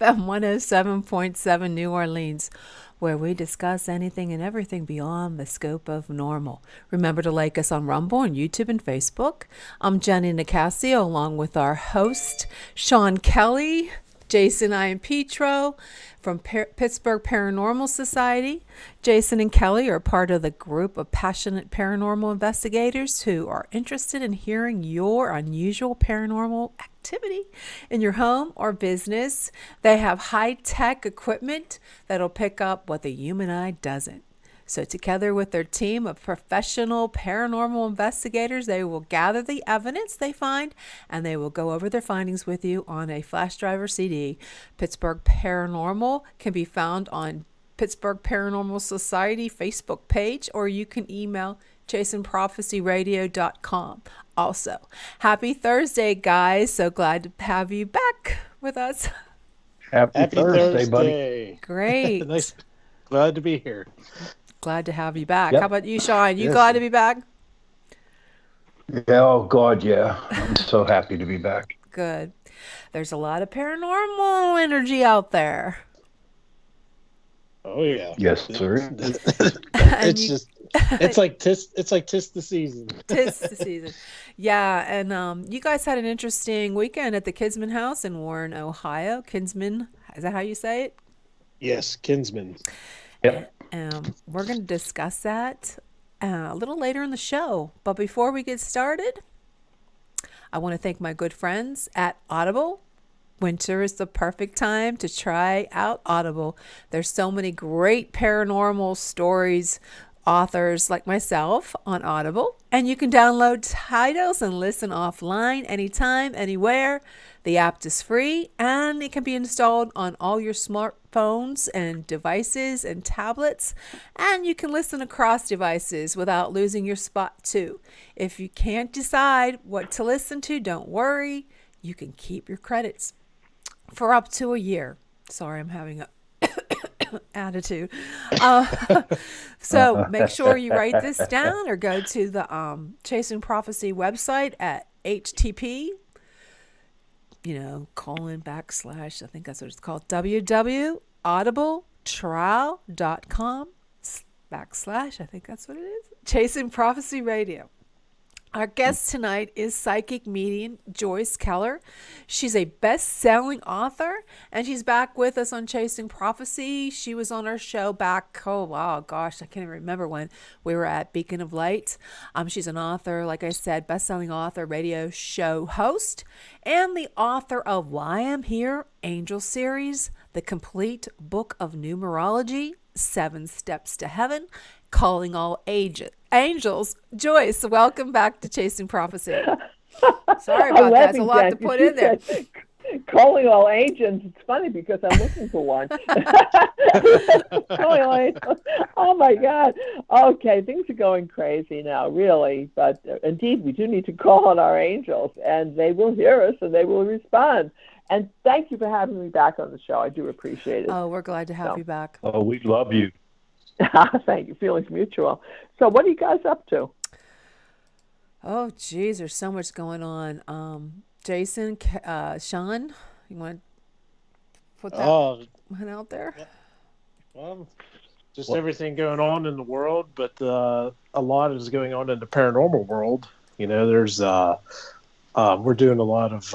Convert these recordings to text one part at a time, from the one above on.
FM 107.7 New Orleans, where we discuss anything and everything beyond the scope of normal. Remember to like us on Rumble and YouTube and Facebook. I'm Jenny Nicasio, along with our host, Sean Kelly, Jason Ian-Petro from Pittsburgh Paranormal Society. Jason and Kelly are part of the group of passionate paranormal investigators who are interested in hearing your unusual paranormal activity in your home or business. They have high-tech equipment that'll pick up what the human eye doesn't. So together with their team of professional paranormal investigators, they will gather the evidence they find and they will go over their findings with you on a flash drive or CD. Pittsburgh Paranormal can be found on Pittsburgh Paranormal Society Facebook page, or you can email jasonprophecyradio.com. Also, happy Thursday, guys. So glad to have you back with us. Happy Thursday, buddy. Great. Nice. Glad to be here. Glad to have you back. Yep. How about you, Sean? You Yes. glad to be back? Yeah, oh, God, yeah. I'm so happy to be back. Good. There's a lot of paranormal energy out there. Oh yeah. Yes, sir. It's like tis the season. Tis the season. Yeah, and you guys had an interesting weekend at the Kinsman House in Warren, Ohio. Kinsman, is that how you say it? Yes, Kinsman. Yep. We're going to discuss that a little later in the show. But before we get started, I want to thank my good friends at Audible. Winter is the perfect time to try out Audible. There's so many great paranormal stories, authors like myself on Audible, and you can download titles and listen offline anytime, anywhere. The app is free and it can be installed on all your smartphones and devices and tablets, and you can listen across devices without losing your spot too. If you can't decide what to listen to, don't worry. You can keep your credits for up to a year. Sorry, I'm having a attitude. So make sure you write this down or go to the Chasing Prophecy website at HTP, :/ I think that's what it's called, www.audibletrial.com / I think that's what it is, Chasing Prophecy Radio. Our guest tonight is psychic medium Joyce Keller. She's a best-selling author, and she's back with us on Chasing Prophecy. She was on our show back, I can't even remember when. We were at Beacon of Light. She's an author, like I said, best-selling author, radio show host, and the author of Why I'm Here, Angel Series, The Complete Book of Numerology, 7 Steps to Heaven, Calling All Angels. Joyce, welcome back to Chasing Prophecy. Sorry about that. It's a lot to put in there. Calling all agents. It's funny because I'm looking for one. Calling all angels. Oh, my God. Okay, things are going crazy now, really. But indeed, we do need to call on our angels, and they will hear us, and they will respond. And thank you for having me back on the show. I do appreciate it. Oh, we're glad to have you back. Oh, we love you. Thank you. Feelings mutual. So what are you guys up to? Oh, geez, there's so much going on. Jason, Sean, you want to put that one out there? Yeah. Well, just everything going on in the world, but a lot is going on in the paranormal world. There's we're doing a lot of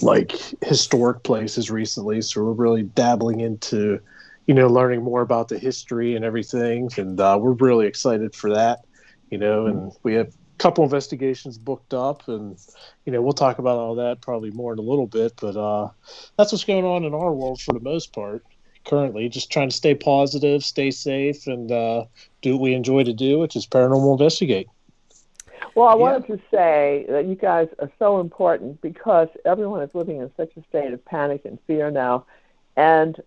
like historic places recently, so we're really dabbling into learning more about the history and everything, and we're really excited for that, and we have a couple investigations booked up, and, we'll talk about all that probably more in a little bit, but that's what's going on in our world for the most part currently, just trying to stay positive, stay safe, and do what we enjoy to do, which is paranormal investigate. Well, I wanted to say that you guys are so important because everyone is living in such a state of panic and fear now, and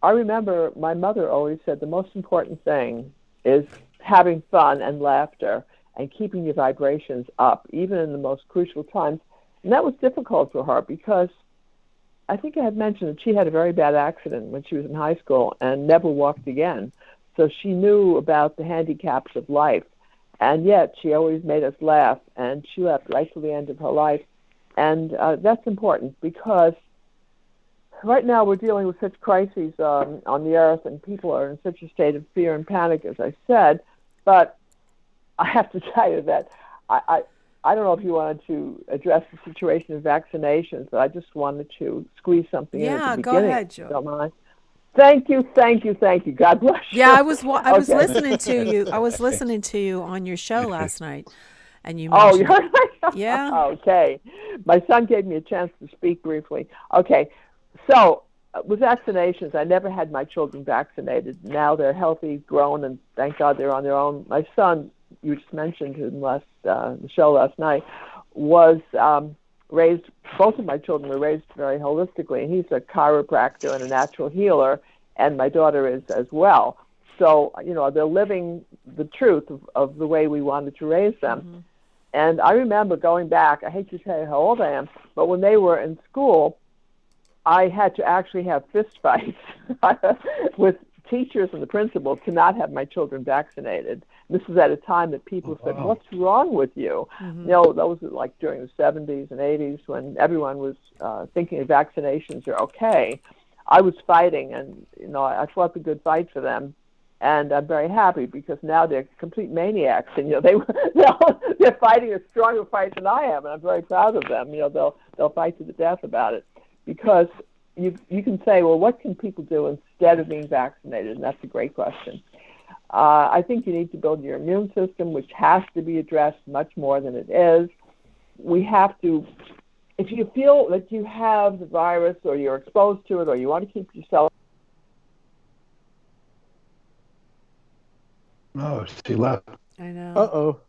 I remember my mother always said the most important thing is having fun and laughter and keeping your vibrations up, even in the most crucial times. And that was difficult for her because I think I had mentioned that she had a very bad accident when she was in high school and never walked again. So she knew about the handicaps of life. And yet she always made us laugh, and she laughed right to the end of her life. And that's important because right now we're dealing with such crises on the earth, and people are in such a state of fear and panic, as I said. But I have to tell you that I don't know if you wanted to address the situation of vaccinations, but I just wanted to squeeze something in at the beginning. Go ahead, Joy. Don't mind. Thank you. God bless you. Yeah, I was Okay. listening to you. I was listening to you on your show last night, and you Oh, you mentioned heard me? Yeah. Okay. My son gave me a chance to speak briefly. Okay. So, with vaccinations, I never had my children vaccinated. Now they're healthy, grown, and thank God they're on their own. My son, you just mentioned in the show last night, was raised, both of my children were raised very holistically. He's a chiropractor and a natural healer, and my daughter is as well. So, they're living the truth of the way we wanted to raise them. Mm-hmm. And I remember going back, I hate to tell you how old I am, but when they were in school, I had to actually have fist fights with teachers and the principal to not have my children vaccinated. This is at a time that people said, "What's wrong with you?" Mm-hmm. Those were like during the 70s and 80s when everyone was thinking vaccinations are okay. I was fighting, and I fought the good fight for them, and I'm very happy because now they're complete maniacs, and they're fighting a stronger fight than I am, and I'm very proud of them. They'll fight to the death about it. Because you can say, well, what can people do instead of being vaccinated? And that's a great question. I think you need to build your immune system, which has to be addressed much more than it is. We have to, if you feel that you have the virus or you're exposed to it or you want to keep yourself. Oh, she left. I know. Uh-oh.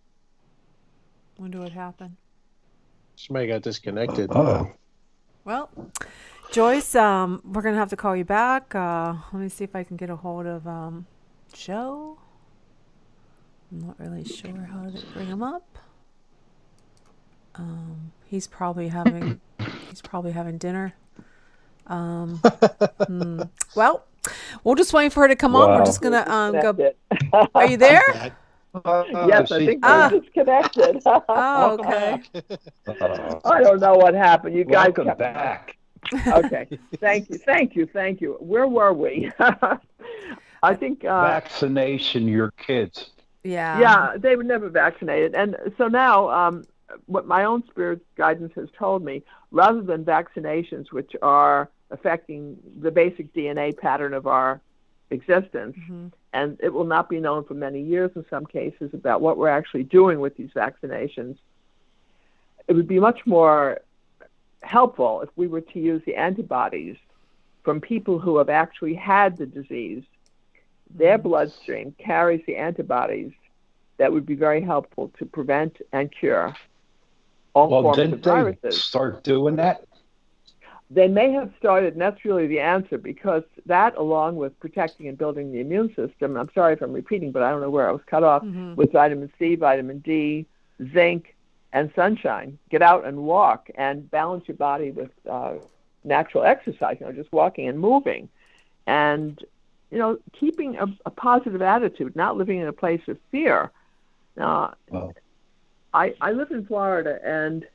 Wonder what happened. Somebody got disconnected. Oh. Well, Joyce, we're gonna have to call you back. Let me see if I can get a hold of Joe. I'm not really sure how to bring him up. He's probably having dinner. Well, we'll just wait for her to come on. We're just gonna go. Are you there? Yes, I think we're disconnected. Oh, okay. I don't know what happened. You guys Welcome back. Okay. Thank you. Where were we? I think Vaccination your kids. Yeah. Yeah, they were never vaccinated. And so now what my own spirit guidance has told me, rather than vaccinations, which are affecting the basic DNA pattern of our existence, Mm-hmm. and it will not be known for many years in some cases about what we're actually doing with these vaccinations, it would be much more helpful if we were to use the antibodies from people who have actually had the disease. Their bloodstream carries the antibodies that would be very helpful to prevent and cure all forms of viruses. Didn't they start doing that? They may have started, and that's really the answer, because that, along with protecting and building the immune system, I'm sorry if I'm repeating, but I don't know where I was cut off, with vitamin C, vitamin D, zinc, and sunshine. Get out and walk and balance your body with natural exercise, just walking and moving. And, keeping a positive attitude, not living in a place of fear. I live in Florida, and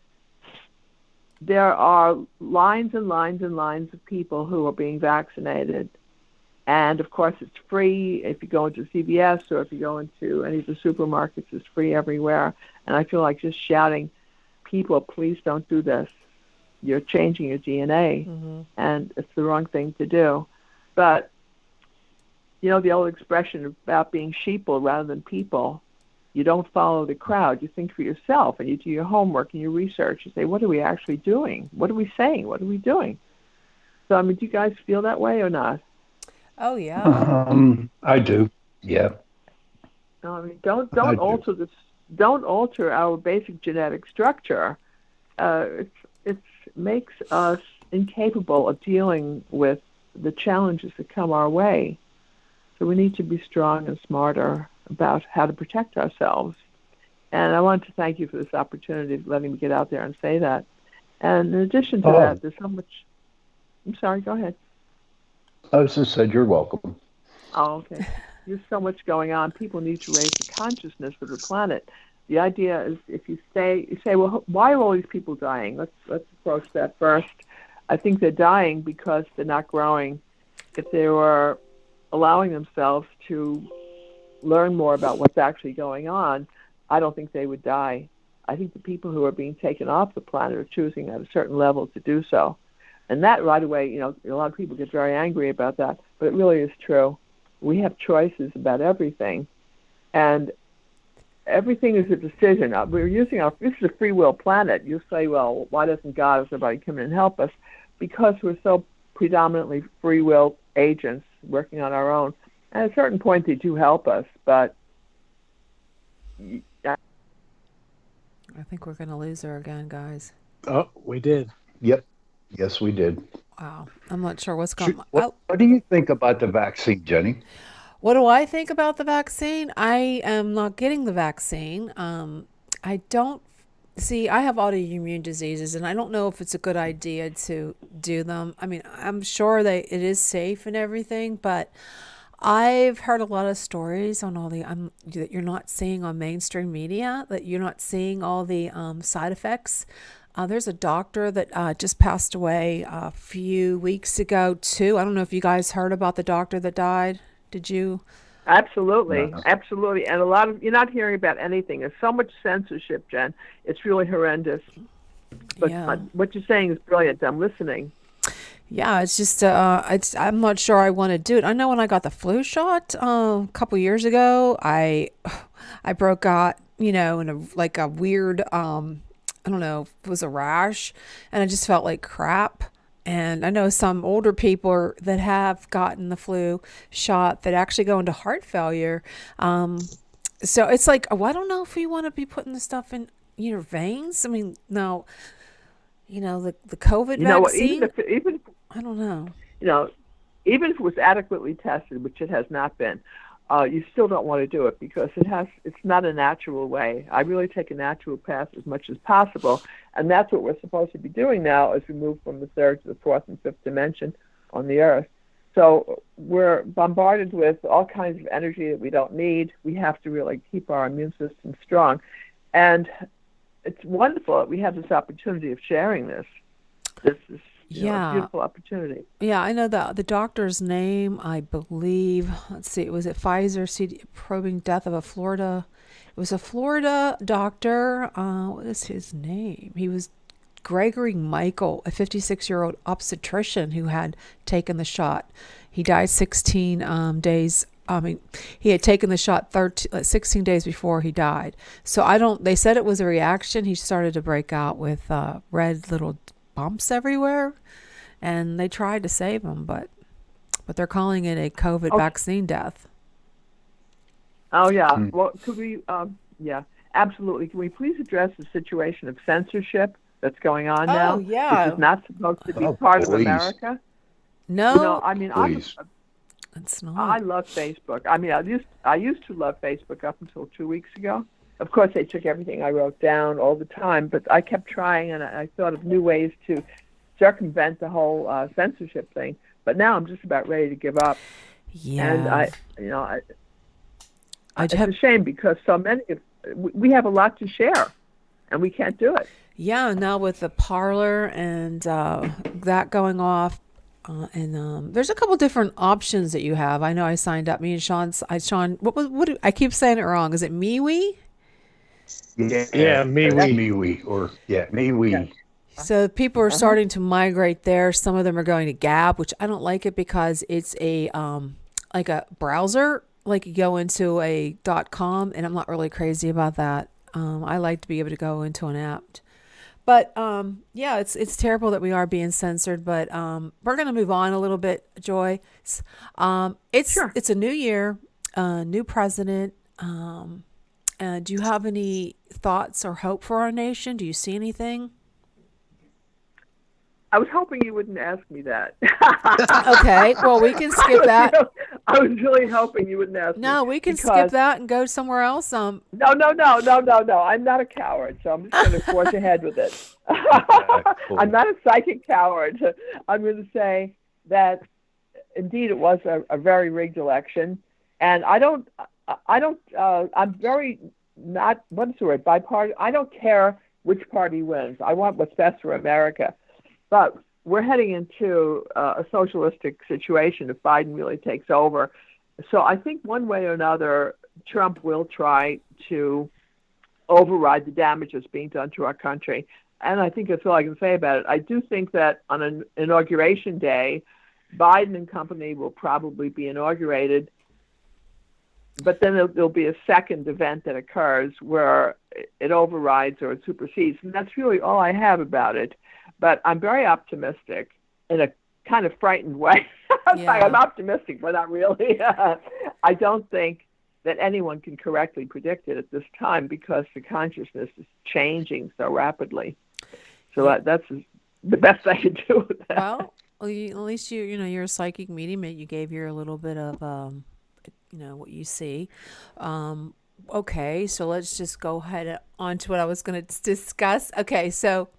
there are lines and lines and lines of people who are being vaccinated. And, of course, it's free. If you go into CVS or if you go into any of the supermarkets, it's free everywhere. And I feel like just shouting, people, please don't do this. You're changing your DNA, and it's the wrong thing to do. But, the old expression about being sheeple rather than people, you don't follow the crowd. You think for yourself, and you do your homework and your research. You say, what are we actually doing? What are we saying? What are we doing? So, do you guys feel that way or not? Oh, yeah. I do. Yeah. Don't alter this. Don't alter our basic genetic structure. It makes us incapable of dealing with the challenges that come our way. So we need to be strong and smarter about how to protect ourselves. And I want to thank you for this opportunity of letting me get out there and say that. And in addition to that, there's so much. I'm sorry, go ahead. I just said you're welcome. Oh, okay. There's so much going on. People need to raise the consciousness of the planet. The idea is, if you say, well, why are all these people dying? Let's approach that first. I think they're dying because they're not growing. If they were allowing themselves to learn more about what's actually going on, I don't think they would die. I think the people who are being taken off the planet are choosing at a certain level to do so. And that right away, a lot of people get very angry about that, but it really is true. We have choices about everything, and everything is a decision. This is a free will planet. You say, well, why doesn't God or somebody come in and help us? Because we're so predominantly free will agents working on our own. At a certain point, they do help us, but I think we're going to lose her again, guys. Oh, we did. Yep. Yes, we did. Wow. I'm not sure what's going on. What do you think about the vaccine, Jenny? What do I think about the vaccine? I am not getting the vaccine. I don't see, I have autoimmune diseases, and I don't know if it's a good idea to do them. I mean, I'm sure that it is safe and everything, but I've heard a lot of stories on all that you're not seeing on mainstream media, that you're not seeing all the side effects. There's a doctor that just passed away a few weeks ago, too. I don't know if you guys heard about the doctor that died. Did you? Absolutely, No. absolutely. And you're not hearing about anything. There's so much censorship, Jen. It's really horrendous. But Yeah. what you're saying is brilliant. I'm listening. Yeah, it's just I'm not sure I want to do it. I know when I got the flu shot a couple years ago, I broke out, in a weird I don't know, it was a rash, and I just felt like crap. And I know some older people that have gotten the flu shot that actually go into heart failure. So it's like, oh, I don't know if we want to be putting the stuff in your veins. I mean, no, the COVID You know what? vaccine. Even I don't know. even if it was adequately tested, which it has not been, you still don't want to do it because it's not a natural way. I really take a natural path as much as possible, and that's what we're supposed to be doing now as we move from the third to the fourth and fifth dimension on the Earth. So we're bombarded with all kinds of energy that we don't need. We have to really keep our immune system strong, and it's wonderful that we have this opportunity of sharing this. This is a beautiful opportunity. Yeah, I know the doctor's name, I believe. Let's see, was it Pfizer probing death of a Florida? It was a Florida doctor. What is his name? He was Gregory Michael, a 56-year-old obstetrician who had taken the shot. He died 16 days. I mean, he had taken the shot 16 days before he died. So they said it was a reaction. He started to break out with red little bumps everywhere, and they tried to save him, but they're calling it a COVID vaccine death. Oh yeah. Well, could we? Yeah, absolutely. Can we please address the situation of censorship that's going on now? Yeah. Which is not supposed to be part of America. No, I mean, it's not. I love Facebook. I mean, I used to love Facebook up until 2 weeks ago. Of course, they took everything I wrote down all the time, but I kept trying, and I thought of new ways to circumvent the whole censorship thing. But now I'm just about ready to give up. Yeah. And it's a shame because so many we have a lot to share, and we can't do it. Yeah, now with the parlor and that going off, and there's a couple different options that you have. I know I signed up. Me and Sean. I keep saying it wrong. Is it MeWe? Yeah, MeWe. MeWe. So people are starting to migrate there. Some of them are going to Gab, which I don't like it because it's a like a browser. Like you go into a .com, and I'm not really crazy about that. I like to be able to go into an app. But yeah, it's terrible that we are being censored. But we're going to move on a little bit, Joy. It's a new year, new president. Do you have any thoughts or hope for our nation? Do you see anything? I was hoping you wouldn't ask me that. Okay, well, we can skip that. I was really hoping you wouldn't ask me. No, we can skip that and go somewhere else. No. I'm not a coward, so I'm just going to forge ahead with it. Cool. I'm not a psychic coward. I'm going to say that indeed it was a very rigged election, and I'm very not, what's the word, bipartisan. I don't care which party wins. I want what's best for America. But we're heading into a socialistic situation if Biden really takes over. So I think one way or another, Trump will try to override the damage that's being done to our country. And I think that's all I can say about it. I do think that on an inauguration day, Biden and company will probably be inaugurated, but then there'll be a second event that occurs where it overrides or it supersedes. And that's really all I have about it. But I'm very optimistic in a kind of frightened way. I'm optimistic, but not really. I don't think that anyone can correctly predict it at this time because the consciousness is changing so rapidly. So that's the best I can do with that. Well, at least you're a psychic medium. You gave your little bit of what you see. Okay, so let's just go ahead on to what I was going to discuss. Okay, so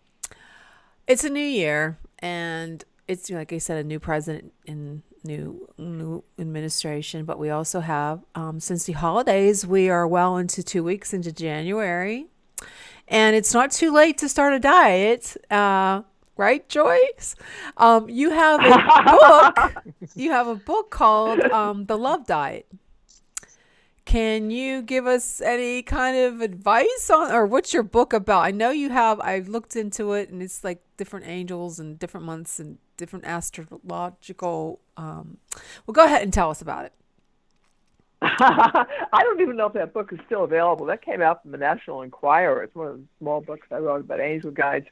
it's a new year, and it's, like I said, a new president and new administration. But we also have, since the holidays, we are well into 2 weeks into January, and it's not too late to start a diet. Right, Joyce? You have a book. You have a book called The Love Diet. Can you give us any kind of advice on, or what's your book about? I know you have, I've looked into it, and it's like different angels and different months and different astrological. Well, go ahead and tell us about it. I don't even know if that book is still available. That came out from the National Enquirer. It's one of the small books I wrote about angel guides.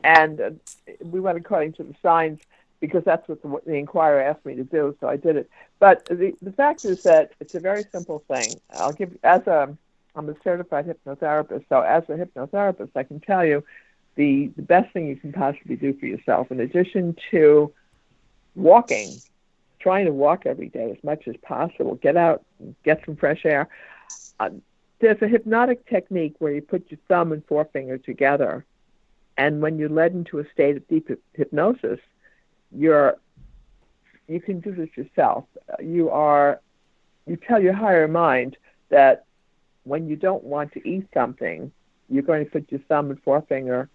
And we went according to the signs because that's what the Enquirer asked me to do, so I did it. But the fact is that it's a very simple thing. I'm a certified hypnotherapist, so as a hypnotherapist, I can tell you the best thing you can possibly do for yourself, in addition to walking, trying to walk every day as much as possible, get out, get some fresh air. There's a hypnotic technique where you put your thumb and forefinger together, and when you're led into a state of deep hypnosis, you can do this yourself. You tell your higher mind that when you don't want to eat something, you're going to put your thumb and forefinger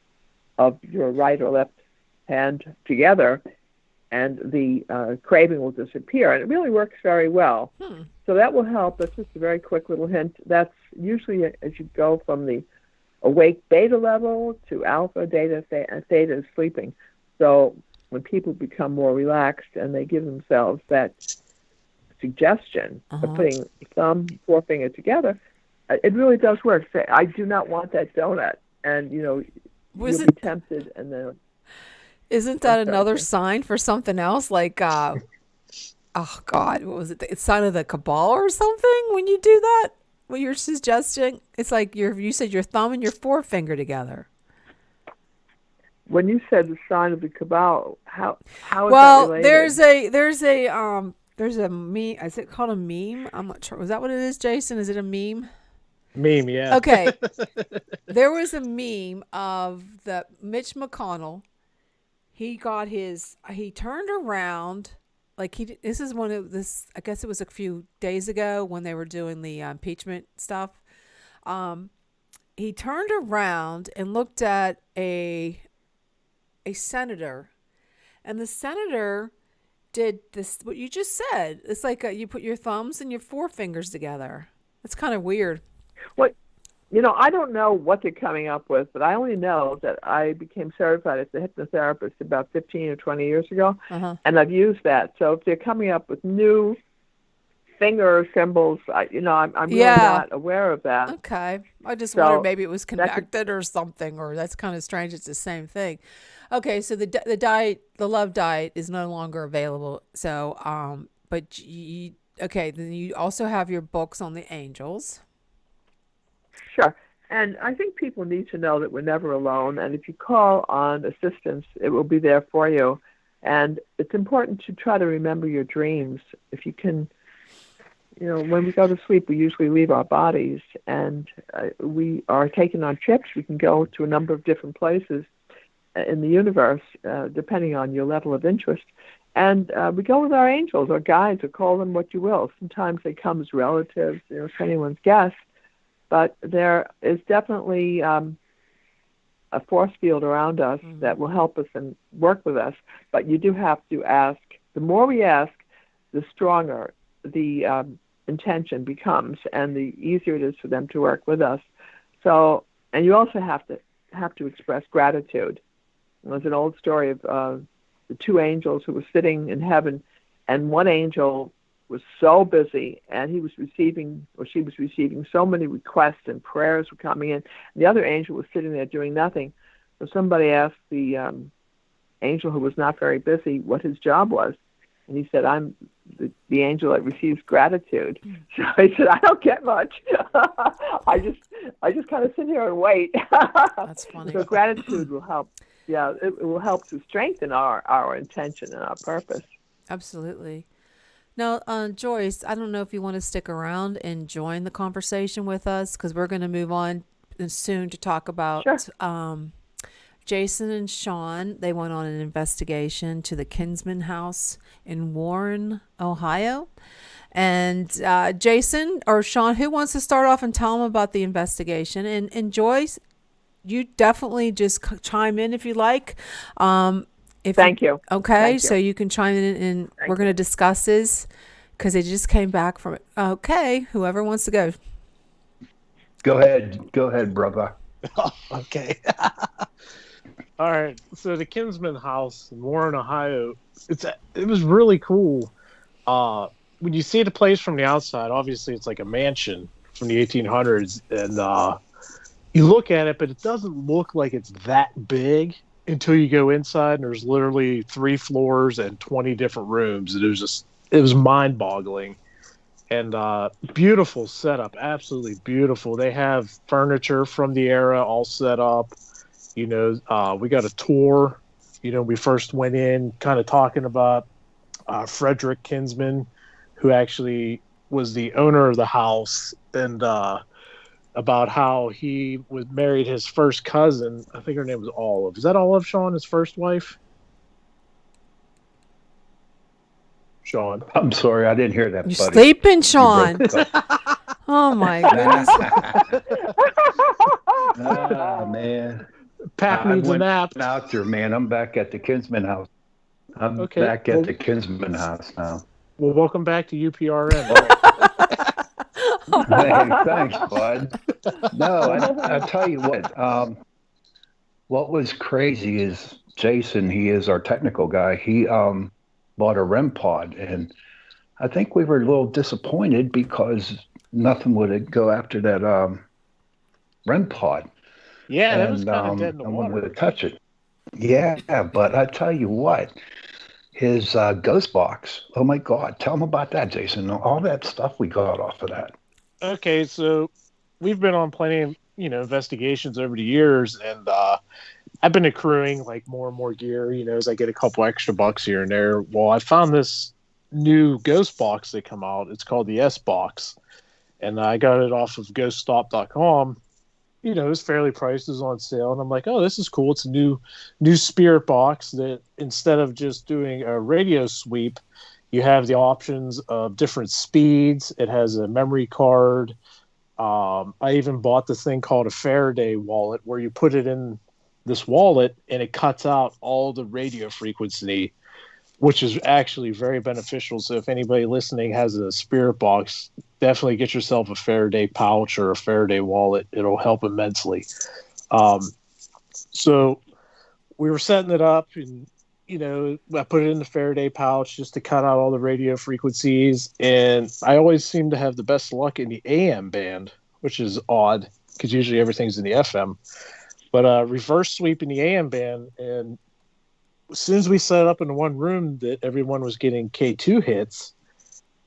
of your right or left hand together, and the craving will disappear. And it really works very well. So that will help. That's just a very quick little hint. That's usually as you go from the awake beta level to alpha, theta is sleeping. So when people become more relaxed and they give themselves that suggestion of putting thumb, forefinger together, it really does work. Say, I do not want that donut. And, you'll be tempted. And then, isn't that another sign for something else? Like, oh, God, what was it? It's sign of the cabal or something when you do that? What you're suggesting? It's like you said your thumb and your forefinger together. When you said the sign of the cabal, how is that related? There's a meme. Is it called a meme? I'm not sure. Was that what it is, Jason? Is it a meme? Meme, yeah. Okay. There was a meme of the Mitch McConnell. He turned around, like this is one of this, I guess it was a few days ago when they were doing the impeachment stuff. He turned around and looked at a senator, and the senator did this, what you just said. It's like you put your thumbs and your forefingers together. It's kind of weird. Well, I don't know what they're coming up with, but I only know that I became certified as a hypnotherapist about 15 or 20 years ago, and I've used that. So if they're coming up with new finger symbols, I'm really not aware of that. Okay. I just wondered maybe it was connected or something, or that's kind of strange. It's the same thing. Okay, so the diet, the love diet, is no longer available. So, then you also have your books on the angels. Sure. And I think people need to know that we're never alone. And if you call on assistance, it will be there for you. And it's important to try to remember your dreams. If you can, when we go to sleep, we usually leave our bodies, and we are taken on trips. We can go to a number of different places in the universe, depending on your level of interest. And we go with our angels or guides, or call them what you will. Sometimes they come as relatives, it's anyone's guess. But there is definitely a a force field around us that will help us and work with us. But you do have to ask. The more we ask, the stronger the intention becomes, and the easier it is for them to work with us. So, and you also have to express gratitude. There's an old story of the two angels who were sitting in heaven, and one angel was so busy, and she was receiving so many requests, and prayers were coming in. The other angel was sitting there doing nothing. So somebody asked the angel who was not very busy what his job was, and he said, "I'm the angel that receives gratitude." So he said, "I don't get much. I just kind of sit here and wait." That's funny. So gratitude will help. Yeah, it will help to strengthen our intention and our purpose. Absolutely. Now, Joyce, I don't know if you want to stick around and join the conversation with us, because we're going to move on soon to talk about Jason and Sean. They went on an investigation to the Kinsman house in Warren, Ohio. And Jason or Sean, who wants to start off and tell them about the investigation? And Joyce, you definitely just chime in if you like. Thank you. Okay, Thank you. so you can chime in, and we're going to discuss this because they just came back from it. Okay, whoever wants to go. Go ahead, brother. Okay. All right. So the Kinsman House in Warren, Ohio, it was really cool. When you see the place from the outside, obviously it's like a mansion from the 1800s, and you look at it, but it doesn't look like it's that big until you go inside, and there's literally 3 floors and 20 different rooms. It was mind-boggling. And beautiful setup, absolutely beautiful. They have furniture from the era all set up. We got a tour. We first went in kind of talking about Frederick Kinsman, who actually was the owner of the house, and about how he was married his first cousin. I think her name was Olive. Is that Olive, Sean, his first wife? Sean. I'm sorry, I didn't hear that. You're buddy. sleeping, Sean. Oh my goodness. Oh man. Pat needs a nap. Out there, man. I'm back at the Kinsman house. Back at the Kinsman house now. Well, welcome back to UPRN. Hey, thanks, bud. No, I tell you what was crazy is Jason, he is our technical guy. He bought a REM pod, and I think we were a little disappointed because nothing would go after that REM pod. Yeah, that was kind of dead in the no water. one would touch it. Yeah, but I tell you what, his ghost box. Oh my God, tell him about that, Jason. All that stuff we got off of that. Okay, so we've been on plenty of investigations over the years, and I've been accruing like more and more gear, as I get a couple extra bucks here and there. Well, I found this new ghost box that come out. It's called the S box, and I got it off of ghoststop.com. It was fairly priced. It was on sale, and I'm like, oh, this is cool. It's a new spirit box that instead of just doing a radio sweep, you have the options of different speeds. It has a memory card. I even bought this thing called a Faraday Wallet, where you put it in this wallet and it cuts out all the radio frequency, which is actually very beneficial. So if anybody listening has a spirit box, definitely get yourself a Faraday pouch or a Faraday wallet. It'll help immensely. So we were setting it up, and I put it in the Faraday pouch just to cut out all the radio frequencies. And I always seem to have the best luck in the AM band, which is odd because usually everything's in the FM. But reverse sweep in the AM band, and as soon as we set up in one room that everyone was getting K2 hits,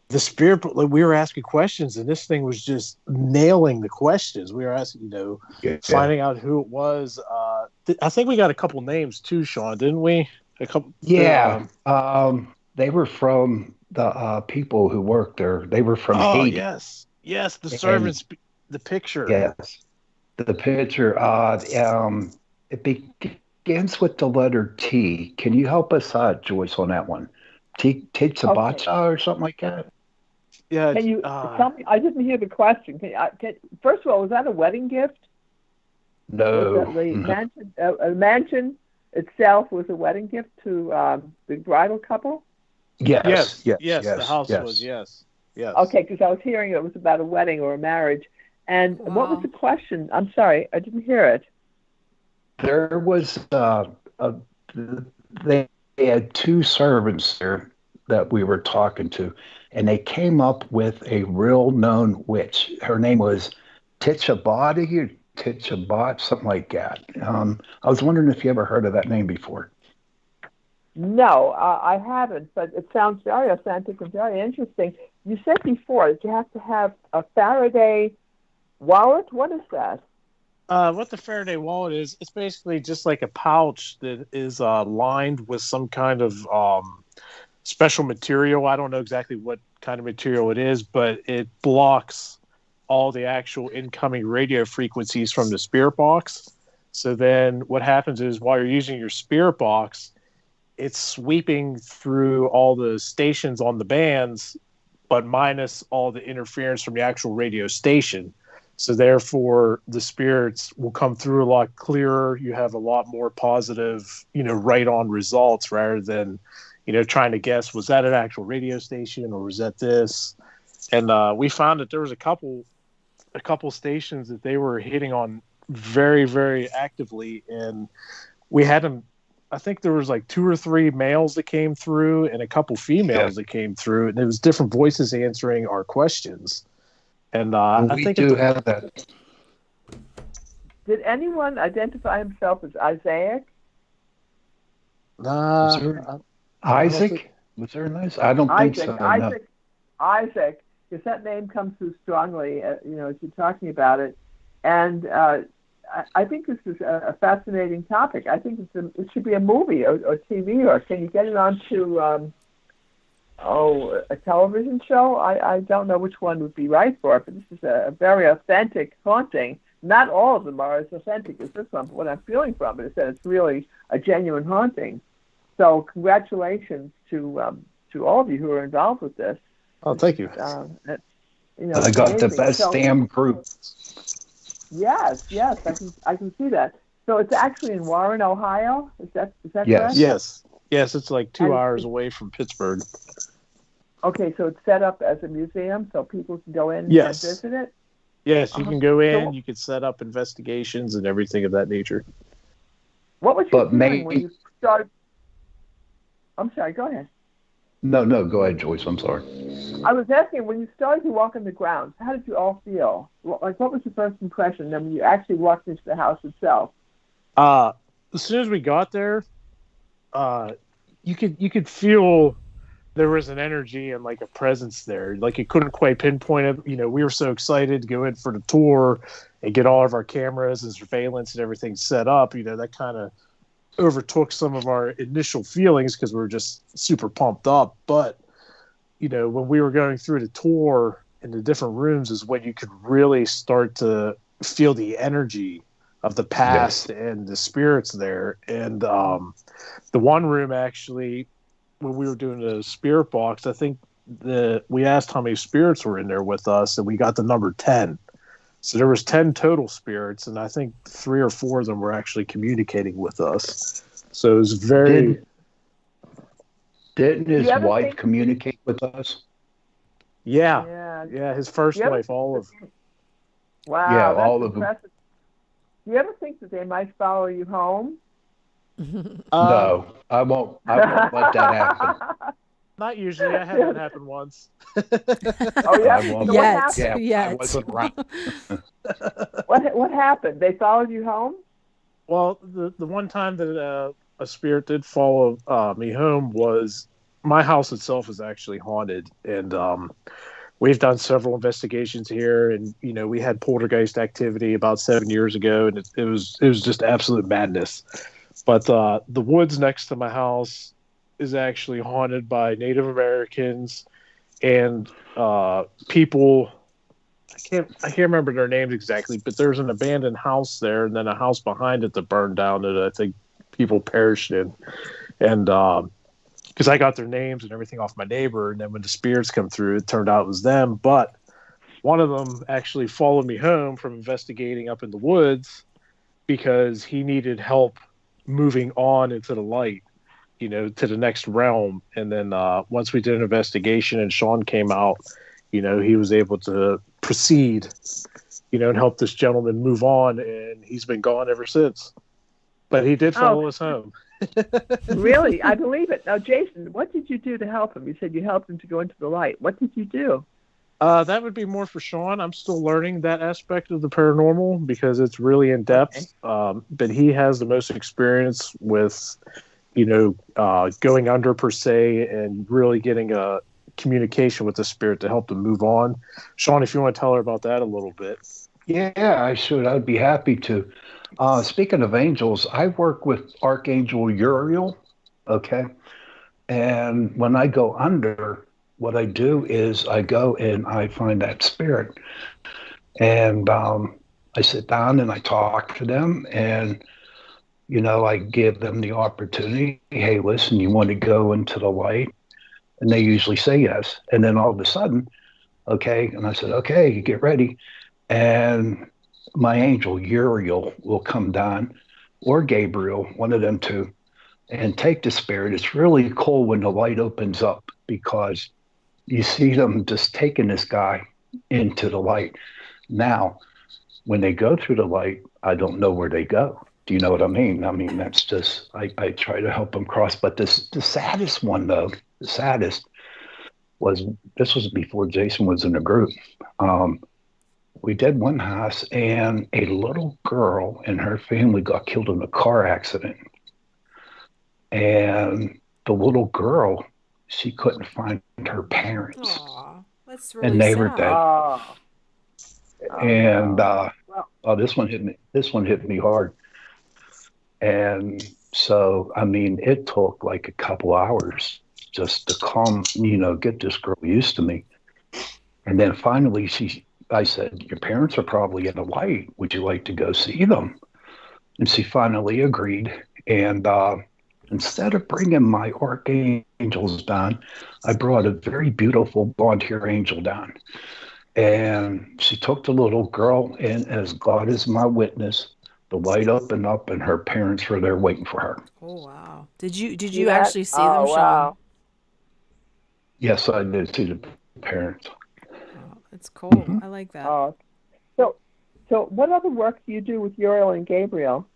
the spirit, we were asking questions, and this thing was just nailing the questions. We were asking, finding out who it was. I think we got a couple names too, Sean, didn't we? A couple. Yeah. They were from the people who worked there. They were from Haiti. Yes. The servants. The picture. Yes. The picture. It begins with the letter T. Can you help us, Joyce, on that one? Tsabacha or something like that? Yeah. Can you tell me? I didn't hear the question. First of all, was that a wedding gift? Was No. the mansion mansion itself was a wedding gift to the bridal couple? Yes, yes, yes. The yes, house was yes. yes. Okay, because I was hearing it was about a wedding or a marriage. And what was Wow. the question? I'm sorry, I didn't hear it. There was they had two servants there that we were talking to, and they came up with a real known witch. Her name was Titchabody or Titchabot, something like that. I was wondering if you ever heard of that name before. No, I haven't, but it sounds very authentic and very interesting. You said before that you have to have a Faraday wallet. What is that? What the Faraday Wallet is, it's basically just like a pouch that is lined with some kind of special material. I don't know exactly what kind of material it is, but it blocks all the actual incoming radio frequencies from the spirit box. So then what happens is while you're using your spirit box, it's sweeping through all the stations on the bands, but minus all the interference from the actual radio station. So therefore, the spirits will come through a lot clearer. You have a lot more positive, right on results rather than, trying to guess, was that an actual radio station or was that this? And we found that there was a couple stations that they were hitting on very, very actively. And we had them, I think there was like 2 or 3 males that came through and a couple females that came through. And it was different voices answering our questions. And I We think do have that. Did anyone identify himself as Isaac? Was there Isaac? Was there an Isaac? I don't think so. No. Isaac, because that name comes through strongly, as you're talking about it. And I think this is a fascinating topic. I think it should be a movie or TV, or can you get it onto a television show? I don't know which one would be right for it, but this is a very authentic haunting. Not all of them are as authentic as this one, but what I'm feeling from it is that it's really a genuine haunting. So congratulations to all of you who are involved with this. Oh, thank you. I got the best damn group. Yes, I can see that. So it's actually in Warren, Ohio. Is that Yes. correct? Yes. It's like 2 hours away from Pittsburgh. Okay, so it's set up as a museum, so people can go in and visit it. Yes, you can go in. You can set up investigations and everything of that nature. What was your feeling when you started? I'm sorry. Go ahead. No, go ahead, Joyce. I'm sorry. I was asking, when you started to walk on the grounds, how did you all feel? Like, what was your first impression when you actually walked into the house itself? As soon as we got there, you could feel there was an energy and like a presence there. Like, you couldn't quite pinpoint it. We were so excited to go in for the tour and get all of our cameras and surveillance and everything set up. That kind of overtook some of our initial feelings because we were just super pumped up. But when we were going through the tour in the different rooms is when you could really start to feel the energy of the past and the spirits there. And the one room, actually, when we were doing the spirit box, I think we asked how many spirits were in there with us, and we got the number 10. So there was 10 total spirits, and I think 3 or 4 of them were actually communicating with us. So it was very... Didn't his wife communicate with us? Yeah, his first wife, Olive. Wow, yeah, that's all of impressive. them. Do you ever think that they might follow you home? No, I won't let that happen. Not usually. I had that happen once. Oh, yeah? Yes. I wasn't right. What happened? They followed you home? Well, the one time that a spirit did follow me home was my house itself is actually haunted, and we've done several investigations here, and we had poltergeist activity about 7 years ago, and it was just absolute madness. But the woods next to my house is actually haunted by Native Americans and people. I can't remember their names exactly, but there's an abandoned house there, and then a house behind it that burned down that I think people perished in. And because I got their names and everything off my neighbor, and then when the spirits come through, it turned out it was them. But one of them actually followed me home from investigating up in the woods, because he needed help moving on into the light, to the next realm. And then once we did an investigation and Sean came out, he was able to proceed, and help this gentleman move on. And he's been gone ever since. But he did follow us home. Really? I believe it. Now, Jason, what did you do to help him? You said you helped him to go into the light. What did you do? That would be more for Sean. I'm still learning that aspect of the paranormal because it's really in depth. Okay. But he has the most experience with, going under per se and really getting a communication with the spirit to help them move on. Sean, if you want to tell her about that a little bit. Yeah, I should. I'd be happy to. Speaking of angels, I work with Archangel Uriel. Okay. And when I go under, what I do is I go and I find that spirit. And I sit down and I talk to them. And, I give them the opportunity. Hey, listen, you want to go into the light? And they usually say yes. And then all of a sudden, okay. And I said, okay, get ready. And my angel Uriel will come down, or Gabriel, one of them two, and take the spirit. It's really cool when the light opens up because you see them just taking this guy into the light. Now, when they go through the light, I don't know where they go. Do you know what I mean? I mean, that's just, I try to help them cross. But the saddest one, though, the saddest this was before Jason was in the group. We did one house, and a little girl and her family got killed in a car accident. And the little girl, she couldn't find her parents. Aw, that's really and they sad. were dead. And this one hit me. This one hit me hard. And so, I mean, it took like a couple hours just to calm, get this girl used to me. And then finally, I said, your parents are probably in the light. Would you like to go see them? And she finally agreed. And instead of bringing my archangels down, I brought a very beautiful blonde hair angel down. And she took the little girl, and as God is my witness, the light opened up, and her parents were there waiting for her. Oh wow! Did you actually see them, Sean? Wow. Yes, I did see the parents. Oh, it's cool. Mm-hmm. I like that. So what other work do you do with Uriel and Gabriel?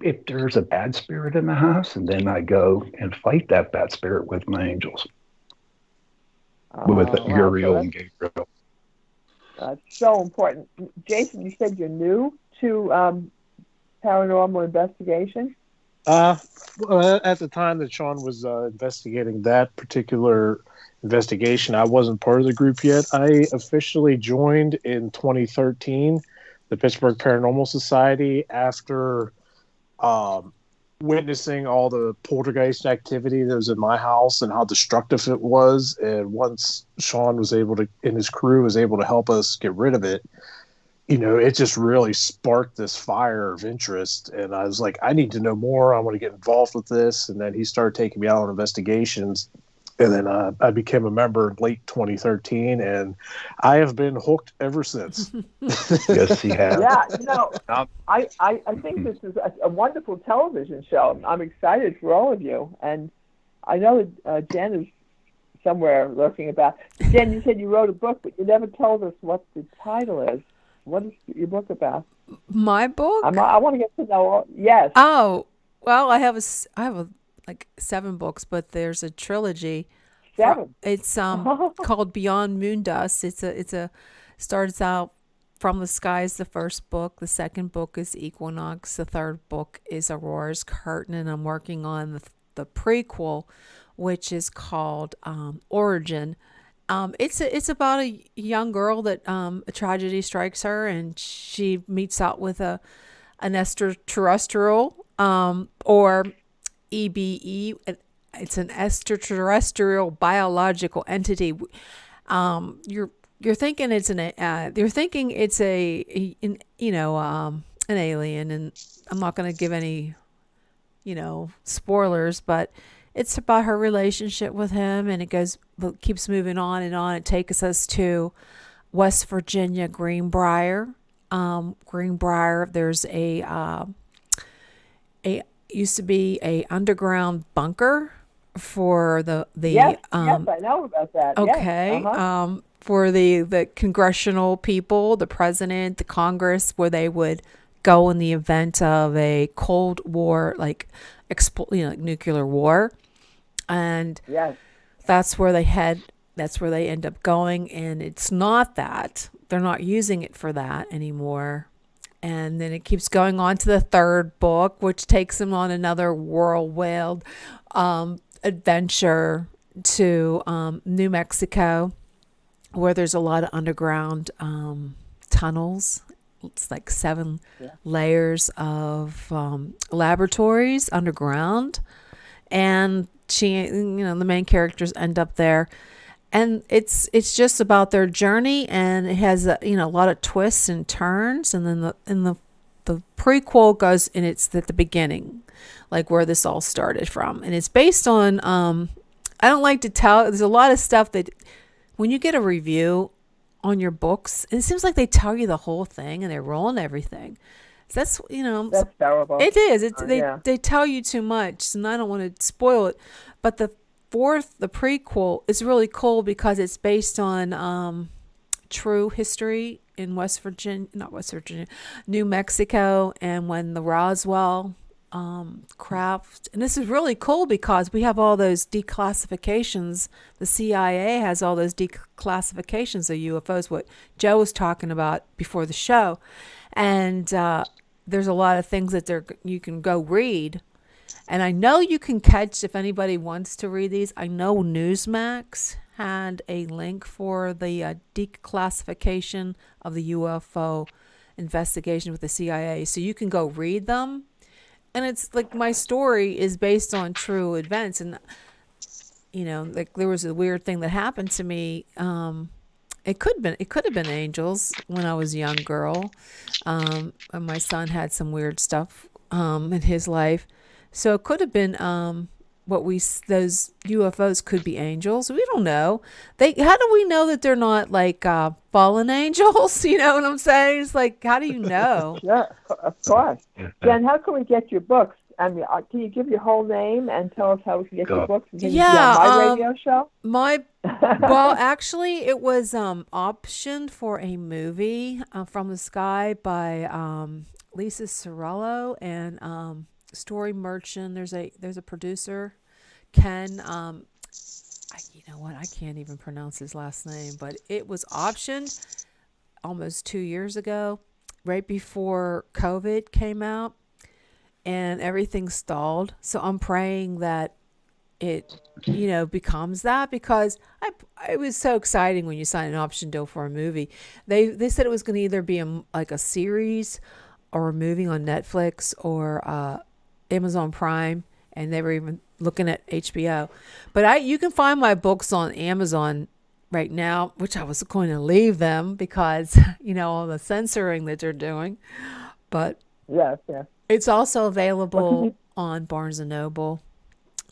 If there's a bad spirit in the house, and then I go and fight that bad spirit with my angels, with Uriel and Gabriel. That's so important. Jason, you said you're new to paranormal investigation? Well, at the time that Sean was investigating that particular investigation, I wasn't part of the group yet. I officially joined in 2013, the Pittsburgh Paranormal Society, after witnessing all the poltergeist activity that was in my house and how destructive it was. And once Sean was able to, and his crew was able to help us get rid of it, it just really sparked this fire of interest. And I was like, I need to know more. I want to get involved with this. And then he started taking me out on investigations. And then I became a member in late 2013, and I have been hooked ever since. Yes, he has. Yeah, I think this is a wonderful television show. I'm excited for all of you. And I know that Jen is somewhere lurking about. Jen, you said you wrote a book, but you never told us what the title is. What is your book about? My book? I want to get to know. Yes. Oh, well, I have like 7 books, but there's a trilogy. 7. It's called Beyond Moondust. It's a starts out From the Sky is the first book. The second book is Equinox. The third book is Aurora's Curtain, and I'm working on the prequel, which is called Origin. It's about a young girl that a tragedy strikes her, and she meets out with an extraterrestrial, or EBE. It's an extraterrestrial biological entity. You're thinking it's an alien, and I'm not going to give any spoilers, but it's about her relationship with him, and it keeps moving on and on. It takes us to West Virginia Greenbrier. Greenbrier, there's a used to be a underground bunker for Yes, yes, I know about that. Yes. okay, Uh-huh. for the congressional people, the president, the Congress, where they would go in the event of a Cold War, like like nuclear war, and Yes. that's where they head. That's where they end up going, and it's not that they're not using it for that anymore. And then it keeps going on to the third book, which takes them on another whirlwind adventure to New Mexico, where there's a lot of underground tunnels. It's like 7 Yeah. layers of laboratories underground, and the main characters end up there, and it's just about their journey, and it has a lot of twists and turns, and then the prequel goes, and it's at the beginning, like where this all started from, and it's based on I don't like to tell. There's a lot of stuff that when you get a review on your books, it seems like they tell you the whole thing and they ruin everything. So That's terrible. it is. It's Yeah. they tell you too much, and I don't want to spoil it. But the prequel is really cool because it's based on true history in West Virginia, not West Virginia, New Mexico, and when the Roswell craft. And this is really cool because we have all those declassifications. The CIA has all those declassifications of UFOs, what Joe was talking about before the show. And there's a lot of things that you can go read. And I know you can catch, if anybody wants to read these, I know Newsmax had a link for the declassification of the UFO investigation with the CIA. So you can go read them. And it's like my story is based on true events. And, like there was a weird thing that happened to me. It could have been angels when I was a young girl. And my son had some weird stuff in his life. So it could have been those UFOs could be angels. We don't know. How do we know that they're not like fallen angels? You know what I'm saying? It's like, how do you know? Yeah, of course. Jen, how can we get your books? I mean, can you give your whole name and tell us how we can get your books? Can you be on my radio show? Well, actually, it was optioned for a movie From the Sky by Lisa Sorello and Story Merchant. There's a producer, Ken. You know what? I can't even pronounce his last name, but it was optioned almost 2 years ago, right before COVID came out, and everything stalled. So I'm praying that it, becomes that, because it was so exciting when you sign an option deal for a movie. They said it was going to either be like a series or a movie on Netflix or Amazon Prime, and they were even looking at HBO. But you can find my books on Amazon right now, which I was going to leave them because all the censoring that they're doing. But yes. it's also available on Barnes and Noble.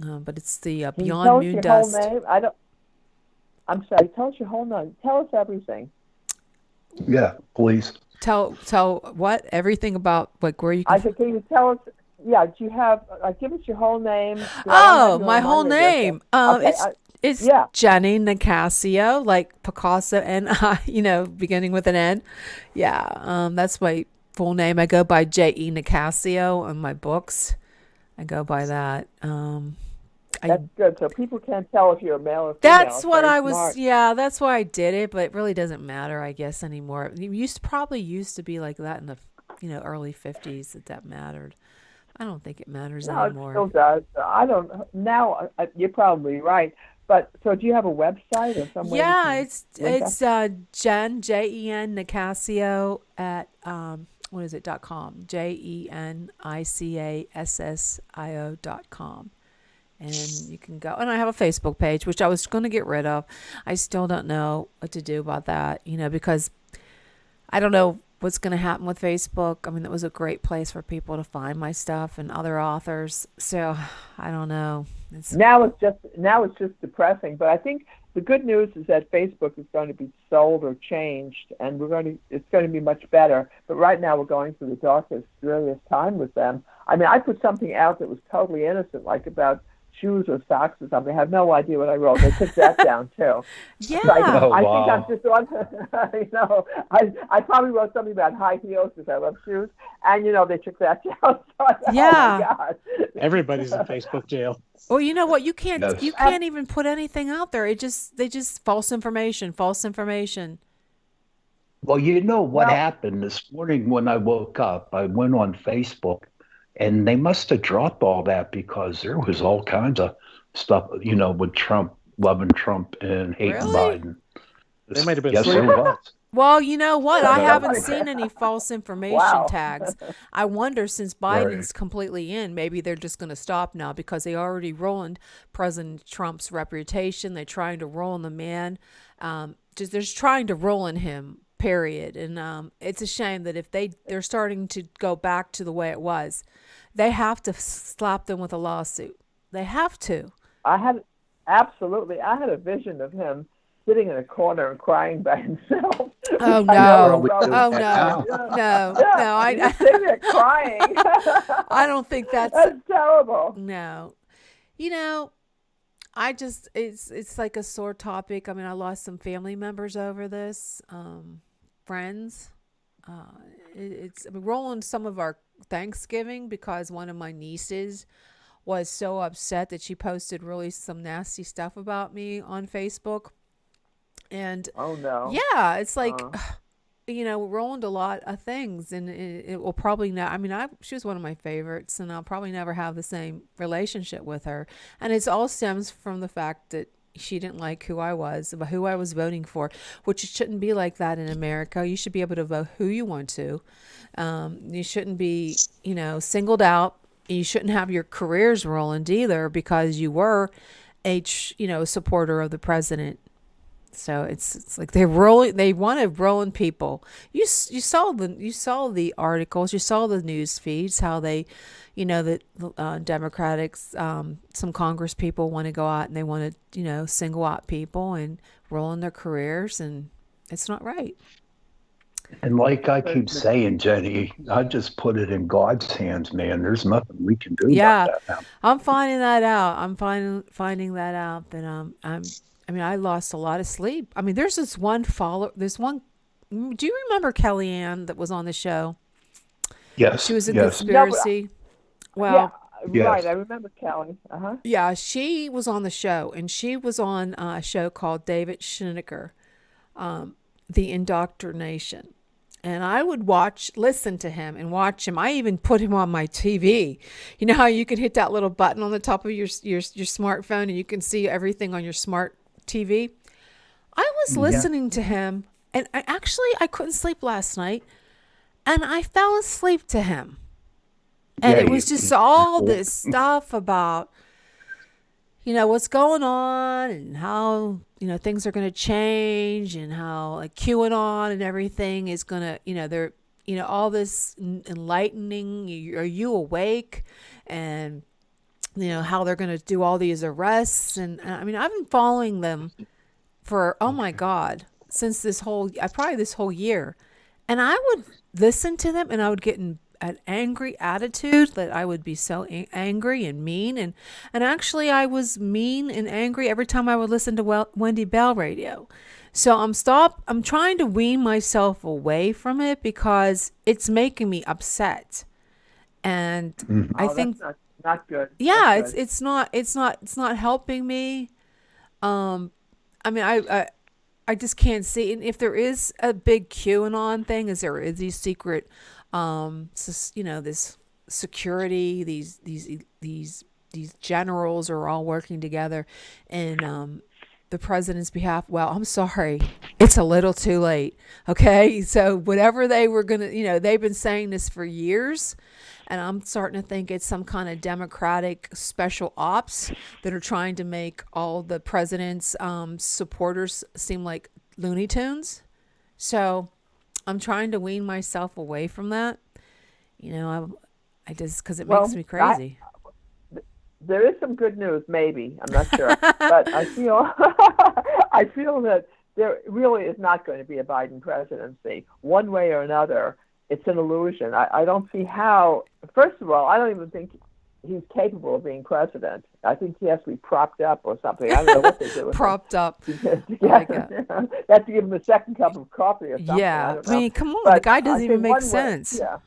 But it's the Can you Beyond tell us Moon your Dust. whole name? I'm sorry. Tell us your whole name. Tell us everything. Yeah, please. Tell what everything about like where you can. I said, can you tell us? Yeah, do you have? Give us your whole name. Oh, my whole name. Okay, It's yeah. Jenny Nicasio, like Picasso, and beginning with an N. Yeah, that's my full name. I go by J.E. Nicasio on my books. I go by that. That's good. So people can't tell if you're a male or female. That's what Very I was. smart. Yeah, that's why I did it. But it really doesn't matter, I guess, anymore. It probably used to be like that in the early 50s that mattered. I don't think it matters No, anymore. it still does. I don't. Now you're probably right. But so, do you have a website or some way? Yeah, you can link it's up? Jen Jen Nicasio at what is it .com, JENICASSIO.com, and you can go. And I have a Facebook page, which I was going to get rid of. I still don't know what to do about that, because I don't know what's going to happen with Facebook. I mean, it was a great place for people to find my stuff and other authors. So I don't know. Now it's just depressing. But I think the good news is that Facebook is going to be sold or changed, and it's going to be much better. But right now we're going through the darkest, dreariest time with them. I mean, I put something out that was totally innocent, like about shoes or socks or something. I have no idea what I wrote. They took that down too. Yeah. Oh, I wow. think I'm just on. I probably wrote something about high heels because I love shoes, and they took that down. So I thought, Yeah. Oh my God. Everybody's in Facebook jail. Well, you know what? You can't Yes. even put anything out there. They just false information, false information. Well, you know what Well, happened this morning when I woke up? I went on Facebook and they must have dropped all that because there was all kinds of stuff, with Trump, loving Trump and hating Really? Biden. They might have been Yes, there sleeping. was. Well, you know what? I No. haven't seen any false information wow. tags. I wonder, since Right. Biden's completely in, maybe they're just going to stop now because they already ruined President Trump's reputation. They're trying to ruin the man. They're just trying to ruin him, period. And it's a shame that if they're starting to go back to the way it was, they have to slap them with a lawsuit. They have to. I had a vision of him sitting in a corner and crying by himself. Oh I no! know, Oh that no! now. No! He's sitting there crying. I don't think that's terrible. no. It's like a sore topic. I mean, I lost some family members over this, friends. It's rolling some of our Thanksgiving because one of my nieces was so upset that she posted really some nasty stuff about me on Facebook. And Oh no. yeah, it's like, Uh. rolling a lot of things, and it will probably not. I mean, she was one of my favorites, and I'll probably never have the same relationship with her. And it all stems from the fact that she didn't like who I was voting for, which it shouldn't be like that in America. You should be able to vote who you want to. You shouldn't be, singled out. You shouldn't have your careers ruined either because you were a supporter of the president. So it's like they want to rolling people. You saw the articles, you saw the news feeds, how they, the Democrats, some Congress people want to go out and they want to, single out people and ruin their careers, and it's not right. And like I keep saying, Jenny, I just put it in God's hands, man. There's nothing we can do about that now. I'm finding that out. I'm finding that out that I lost a lot of sleep. I mean, there's this one do you remember Kellyanne that was on the show? Yes. She was in yes. Conspiracy. Well, Yes. Right. I remember Kelly. yeah, she was on the show, and she was on a show called David Schnicker, The Indoctrination. And I would listen to him and watch him. I even put him on my TV. You know how you can hit that little button on the top of your smartphone and you can see everything on your smart TV? I was listening to him, and I couldn't sleep last night, and I fell asleep to him. And it was just all this stuff about, what's going on and how, things are going to change, and how like QAnon and everything is going to, they're, all this enlightening. Are you awake? And, how they're going to do all these arrests. And I mean, I've been following them for, oh my God, since this whole year. And I would listen to them and I would get in an angry attitude that I would be so angry and mean. And actually I was mean and angry every time I would listen to Wendy Bell radio. So I'm trying to wean myself away from it because it's making me upset. And I think that's not good. yeah, Not good. it's not helping me. I mean, I just can't see. And if there is a big QAnon thing, is these secret, this security, these generals are all working together in the president's behalf. Well, I'm sorry, it's a little too late. Okay, so whatever they were gonna, they've been saying this for years. And I'm starting to think it's some kind of Democratic special ops that are trying to make all the president's supporters seem like Looney Tunes. So I'm trying to wean myself away from that. I just, because it makes me crazy. there is some good news, maybe. I'm not sure. But I feel I feel that there really is not going to be a Biden presidency. One way or another, it's an illusion. I don't see how, first of all, I don't even think he's capable of being president. I think he has to be propped up or something. I don't know what they do with Propped up. They have to give him a second cup of coffee or something. Yeah. I mean, come on. but the guy doesn't even make one sense. Way, yeah.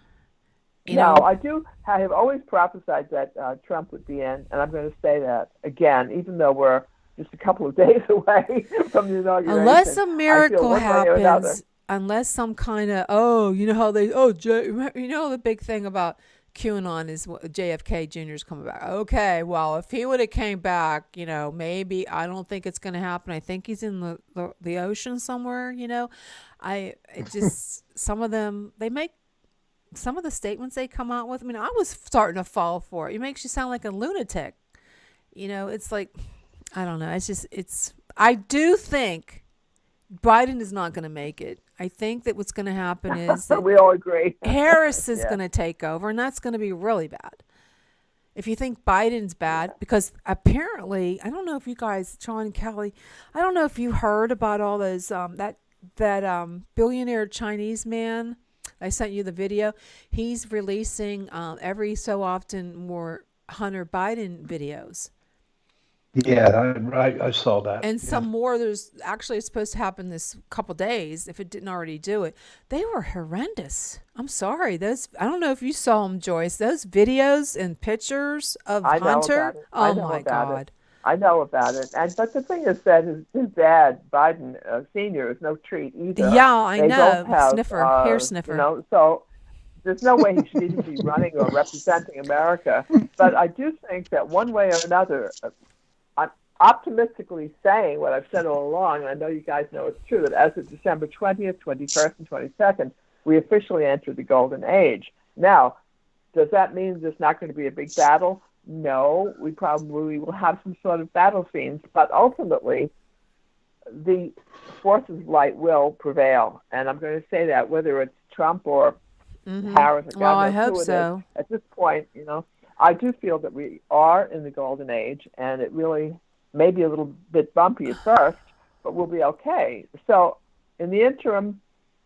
You no, know? I have always prophesied that Trump would be in, and I'm going to say that again, even though we're just a couple of days away from the inauguration. Unless a miracle happens, unless some kind of, you know how they, you know the big thing about QAnon is JFK Jr.'s coming back. Okay, well, if he would have came back, you know, maybe, I don't think it's going to happen. I think he's in the ocean somewhere, you know. Some of them, they make, some of the statements they come out with, I mean, I was starting to fall for it. It makes you sound like a lunatic. You know, it's like, I don't know. I do think Biden is not going to make it. I think that what's going to happen is that we all agree. Harris is going to take over, and that's going to be really bad. If you think Biden's bad, because apparently, I don't know if you guys, Sean and Kelly, I don't know if you heard about all those, that billionaire Chinese man. I sent you the video. He's releasing every so often more Hunter Biden videos. Yeah, I saw that. And some more. There's actually, it's supposed to happen this couple days if it didn't already do it. They were horrendous. I'm sorry. Those, I don't know if you saw them, Joyce. Those videos and pictures of Hunter. Oh my God. I know about it. But the thing is that his dad, Biden Sr., is no treat either. Yeah, I know. Hair sniffer. You know, so there's no way he should even be running or representing America. But I do think that one way or another, I'm optimistically saying what I've said all along, and I know you guys know it's true, that as of December 20th, 21st, and 22nd, we officially enter the golden age. Now, does that mean there's not going to be a big battle? No, we probably will have some sort of battle scenes, but ultimately the forces of light will prevail. And I'm going to say that whether it's Trump or Harris. Well, I hope so. At this point, you know, I do feel that we are in the golden age, and it really may be a little bit bumpy at first, but we'll be okay. So in the interim,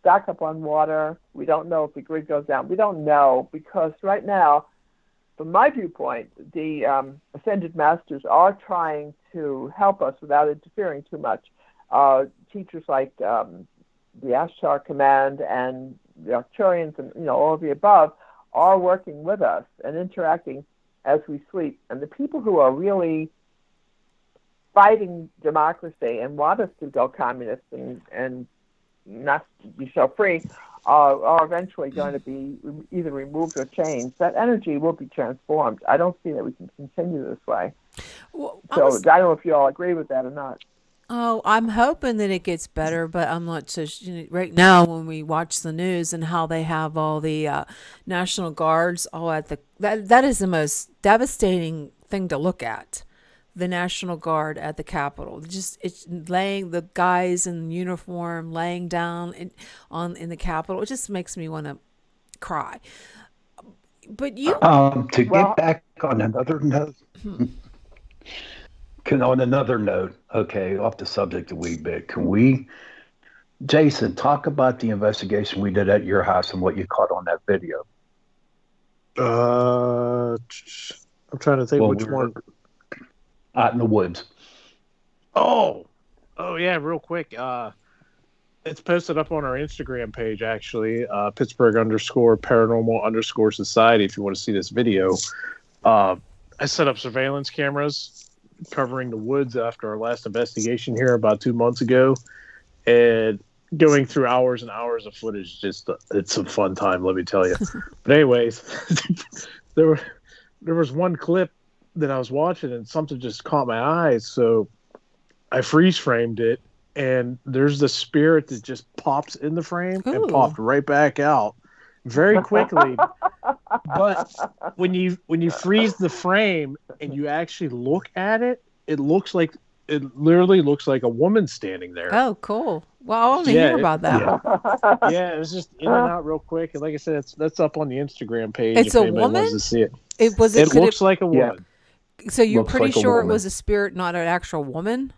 back up on water. We don't know if the grid goes down. We don't know, because right now, from my viewpoint, the Ascended Masters are trying to help us without interfering too much. Teachers like the Ashtar Command and the Arcturians and, you know, all of the above are working with us and interacting as we sleep. And the people who are really fighting democracy and want us to go communist and not be so free are eventually going to be either removed or changed. That energy will be transformed. I don't see that we can continue this way. Well, I don't know if you all agree with that or not. Oh, I'm hoping that it gets better, but I'm not so. Right now, when we watch the news and how they have all the National Guards all at that is the most devastating thing to look at. The National Guard at the Capitol, it's laying, the guys in uniform laying down in the Capitol. It just makes me want to cry. But you get back on another note. On another note, okay, off the subject a wee bit. Can we, Jason, talk about the investigation we did at your house and what you caught on that video? I'm trying to think which one. Out in the woods. Oh yeah, real quick. It's posted up on our Instagram page, actually, Pittsburgh _paranormal _society. If you want to see this video, I set up surveillance cameras covering the woods after our last investigation here about 2 months ago, and going through hours and hours of footage. It's a fun time, let me tell you. But anyways, there was one clip that I was watching and something just caught my eyes, so I freeze framed it, and there's the spirit that just pops in the frame and popped right back out very quickly. But when you freeze the frame and you actually look at it, it literally looks like a woman standing there. Oh, cool. Well, I want to hear about that. Yeah, it was just in and out real quick. And like I said, that's up on the Instagram page. It's if a woman? Wants to see it. It looks like a woman. So you're Looks pretty like a sure it woman. was a spirit, not an actual woman?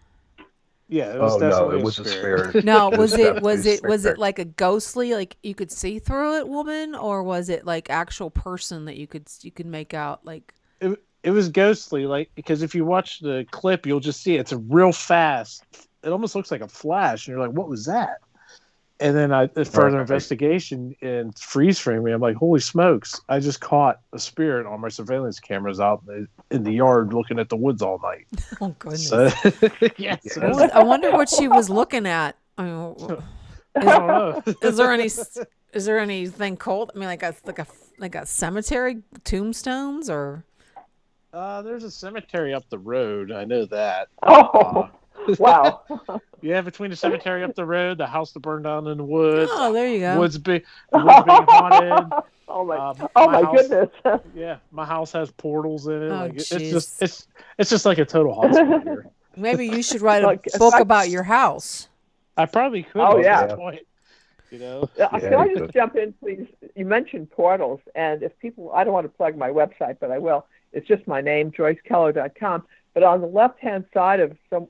Yeah, it was Oh no, definitely it was a spirit. spirit. Now, It was it definitely was a it was it spirit. like a ghostly, like you could see through it woman, or was it like actual person that you could make out like? It was ghostly, like, because if you watch the clip, you'll just see it's a real fast. It almost looks like a flash, and you're like, "What was that?" And then further Right. investigation and freeze framing, I'm like, "Holy smokes! I just caught a spirit on my surveillance cameras out in the yard looking at the woods all night." Oh goodness! So, yes, Yeah. What was, I wonder what she was looking at. I mean, I don't know. is there anything cold? I mean, like a cemetery, tombstones, or There's a cemetery up the road. I know that. Oh, wow. Yeah, between the cemetery up the road, the house that burned down in the woods, oh, there you go. woods being haunted. Oh my, My my house- goodness. Yeah, my house has portals in it. Oh, Like it's jeez. just it's just like a total hotspot here. Maybe you should write a Like, book I- about your house. I probably could. Oh, at yeah. this point, you know. Can I you just could. jump in, please? You mentioned portals, and if people, I don't want to plug my website, but I will. It's just my name, joycekeller.com. But on the left-hand side of it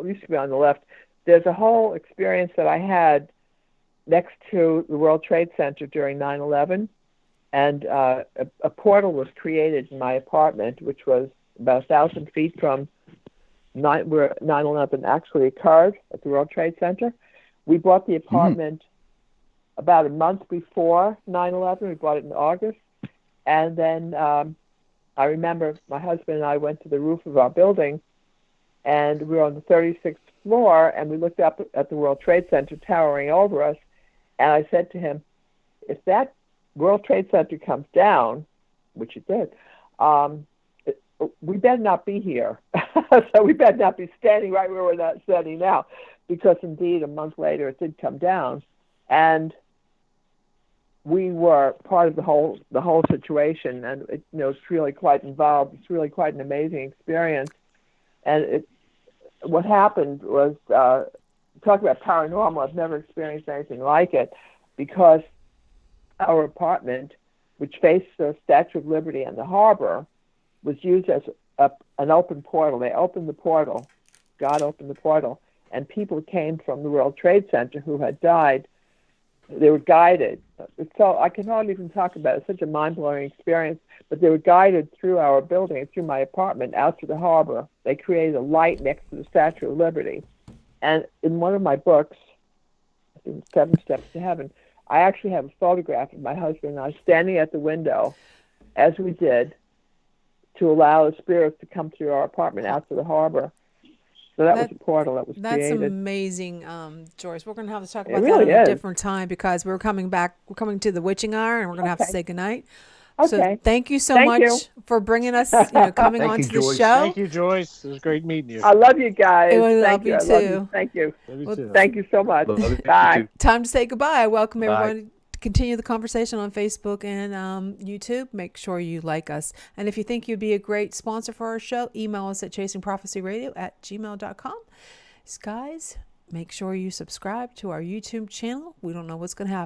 used to be on the left, there's a whole experience that I had next to the World Trade Center during 9/11, and a portal was created in my apartment, which was about 1,000 feet from where 9/11 actually occurred at the World Trade Center. We bought the apartment about a month before 9/11. We bought it in August. And then I remember my husband and I went to the roof of our building, and we were on the 36th floor, and we looked up at the World Trade Center towering over us. And I said to him, if that World Trade Center comes down, which it did, we better not be here. So we better not be standing right where we're not standing now, because indeed a month later it did come down, and we were part of the whole situation, and it's really quite involved. It's really quite an amazing experience, and what happened was talk about paranormal. I've never experienced anything like it, because our apartment, which faced the Statue of Liberty and the harbor, was used as an open portal. They opened the portal. God opened the portal, and people came from the World Trade Center who had died. They were guided. So I can hardly even talk about it. It's such a mind-blowing experience. But they were guided through our building, through my apartment, out to the harbor. They created a light next to the Statue of Liberty. And in one of my books, I think 7 Steps to Heaven, I actually have a photograph of my husband and I standing at the window, as we did, to allow the spirits to come through our apartment out to the harbor. So that was a portal that was That's created. amazing, Joyce. We're going to have to talk It about really that at a is. different time, because we're coming to the witching hour, and we're going to have to Okay. say goodnight. Okay. So thank you so Thank much you. for bringing us, coming Thank on you, to the Joyce. show. Thank you, Joyce. It was great meeting you. I love you guys. I love Thank you you. I love you. too. Thank you. Love you Well, too. Thank you so much. Love you Bye. too. Time to say goodbye. I welcome Bye. everyone to continue the conversation on Facebook and YouTube. Make sure you like us. And if you think you'd be a great sponsor for our show, email us at chasingprophecyradio@gmail.com. Guys, make sure you subscribe to our YouTube channel. We don't know what's going to happen.